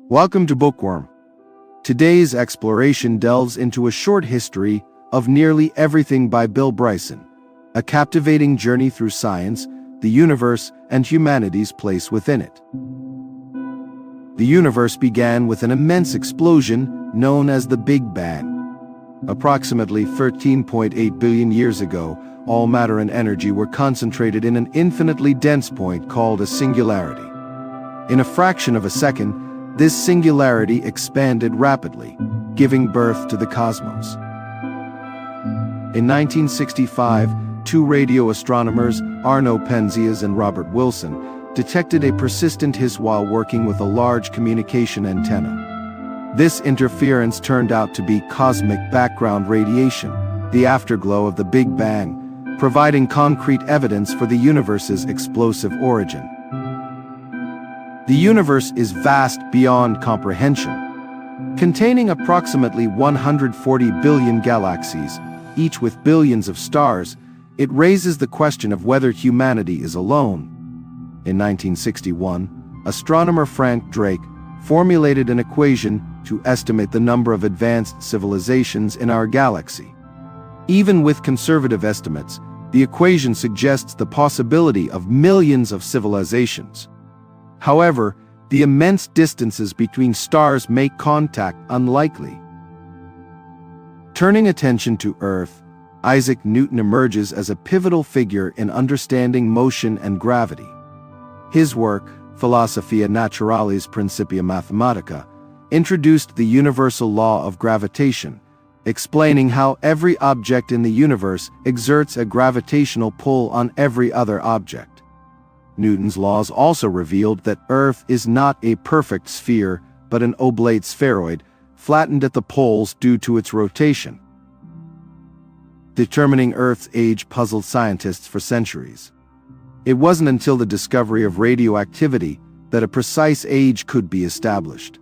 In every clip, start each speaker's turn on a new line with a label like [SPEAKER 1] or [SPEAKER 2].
[SPEAKER 1] Welcome to Bookworm. Today's exploration delves into a short history of nearly everything by Bill Bryson, a captivating journey through science, the universe, and humanity's place within it. The universe began with an immense explosion known as the Big Bang. Approximately 13.8 billion years ago, all matter and energy were concentrated in an infinitely dense point called a singularity. In a fraction of a second, this singularity expanded rapidly, giving birth to the cosmos. In 1965, two radio astronomers, Arno Penzias and Robert Wilson, detected a persistent hiss while working with a large communication antenna. This interference turned out to be cosmic background radiation, the afterglow of the Big Bang, providing concrete evidence for the universe's explosive origin. The universe is vast beyond comprehension. Containing approximately 140 billion galaxies, each with billions of stars, it raises the question of whether humanity is alone. In 1961, astronomer Frank Drake formulated an equation to estimate the number of advanced civilizations in our galaxy. Even with conservative estimates, the equation suggests the possibility of millions of civilizations. However, the immense distances between stars make contact unlikely. Turning attention to Earth, Isaac Newton emerges as a pivotal figure in understanding motion and gravity. His work, Philosophiae Naturalis Principia Mathematica, introduced the universal law of gravitation, explaining how every object in the universe exerts a gravitational pull on every other object. Newton's laws also revealed that Earth is not a perfect sphere, but an oblate spheroid, flattened at the poles due to its rotation. Determining Earth's age puzzled scientists for centuries. It wasn't until the discovery of radioactivity that a precise age could be established.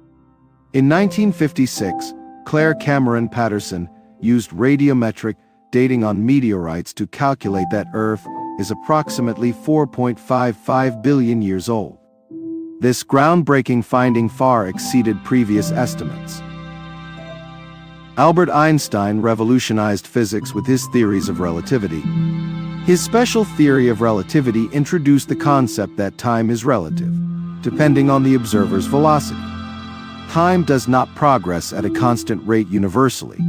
[SPEAKER 1] In 1956, Claire Cameron Patterson used radiometric dating on meteorites to calculate that Earth is approximately 4.55 billion years old. This groundbreaking finding far exceeded previous estimates. Albert Einstein revolutionized physics with his theories of relativity. His special theory of relativity introduced the concept that time is relative, depending on the observer's velocity. Time does not progress at a constant rate universally.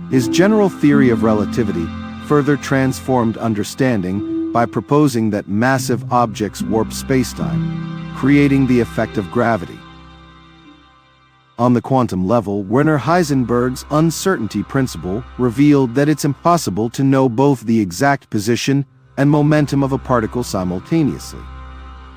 [SPEAKER 1] His general theory of relativity further transformed understanding by proposing that massive objects warp spacetime, creating the effect of gravity. On the quantum level, Werner Heisenberg's uncertainty principle revealed that it's impossible to know both the exact position and momentum of a particle simultaneously.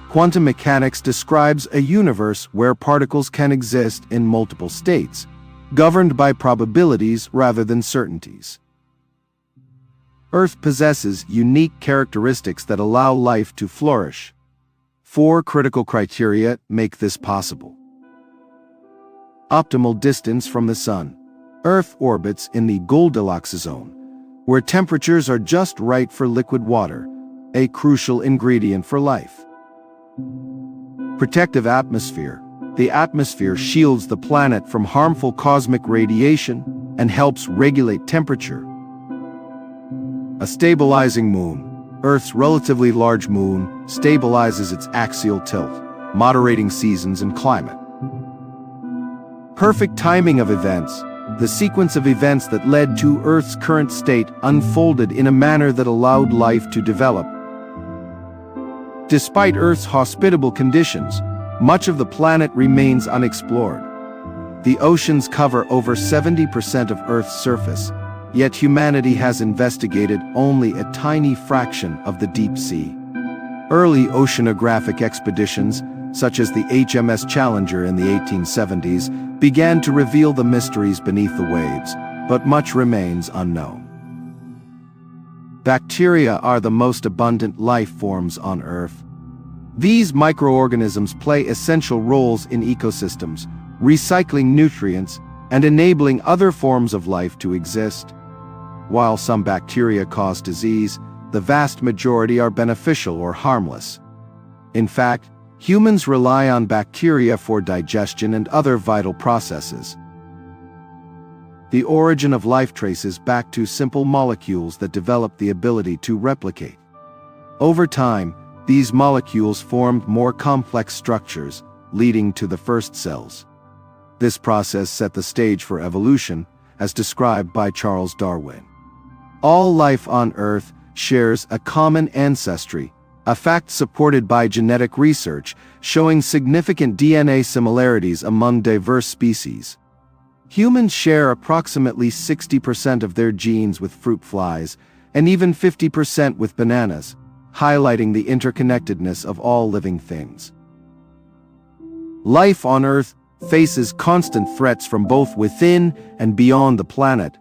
[SPEAKER 1] Quantum mechanics describes a universe where particles can exist in multiple states, governed by probabilities rather than certainties. Earth possesses unique characteristics that allow life to flourish. 4 critical criteria make this possible. Optimal distance from the Sun. Earth orbits in the Goldilocks zone, where temperatures are just right for liquid water, a crucial ingredient for life. Protective atmosphere. The atmosphere shields the planet from harmful cosmic radiation and helps regulate temperature. A stabilizing moon. Earth's relatively large moon stabilizes its axial tilt, moderating seasons and climate. Perfect timing of events. The sequence of events that led to Earth's current state unfolded in a manner that allowed life to develop. Despite Earth's hospitable conditions, much of the planet remains unexplored. The oceans cover over 70% of Earth's surface, yet humanity has investigated only a tiny fraction of the deep sea. Early oceanographic expeditions, such as the HMS Challenger in the 1870s, began to reveal the mysteries beneath the waves, but much remains unknown. Bacteria are the most abundant life forms on Earth. These microorganisms play essential roles in ecosystems, recycling nutrients and enabling other forms of life to exist. While some bacteria cause disease, the vast majority are beneficial or harmless. In fact, Humans rely on bacteria for digestion and other vital processes. The origin of life traces back to simple molecules that developed the ability to replicate. Over time, these molecules formed more complex structures, leading to the first cells. This process set the stage for evolution, as described by Charles Darwin. All life on Earth shares a common ancestry, a fact supported by genetic research showing significant DNA similarities among diverse species. Humans share approximately 60% of their genes with fruit flies, and even 50% with bananas, highlighting the interconnectedness of all living things. Life on Earth faces constant threats from both within and beyond the planet.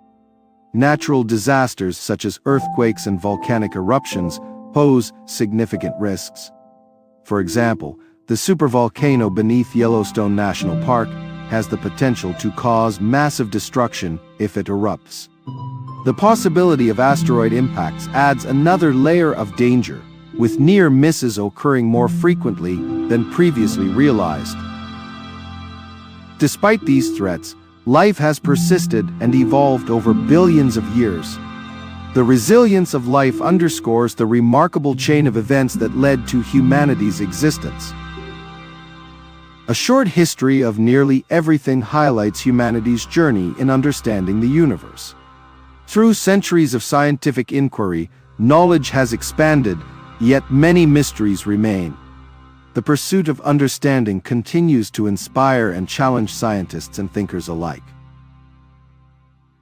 [SPEAKER 1] Natural disasters such as earthquakes and volcanic eruptions pose significant risks. For example, the supervolcano beneath Yellowstone National Park has the potential to cause massive destruction if it erupts. The possibility of asteroid impacts adds another layer of danger, with near misses occurring more frequently than previously realized. Despite these threats, life has persisted and evolved over billions of years. The resilience of life underscores the remarkable chain of events that led to humanity's existence. A short history of nearly everything highlights humanity's journey in understanding the universe. Through centuries of scientific inquiry, knowledge has expanded, yet many mysteries remain. The pursuit of understanding continues to inspire and challenge scientists and thinkers alike.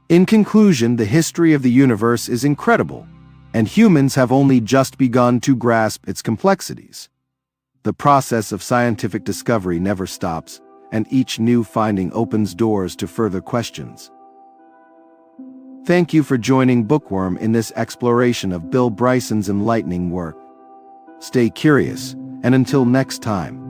[SPEAKER 1] In conclusion, the history of the universe is incredible, and humans have only just begun to grasp its complexities. The process of scientific discovery never stops, and each new finding opens doors to further questions. Thank you for joining Bookworm in this exploration of Bill Bryson's enlightening work. Stay curious, and until next time.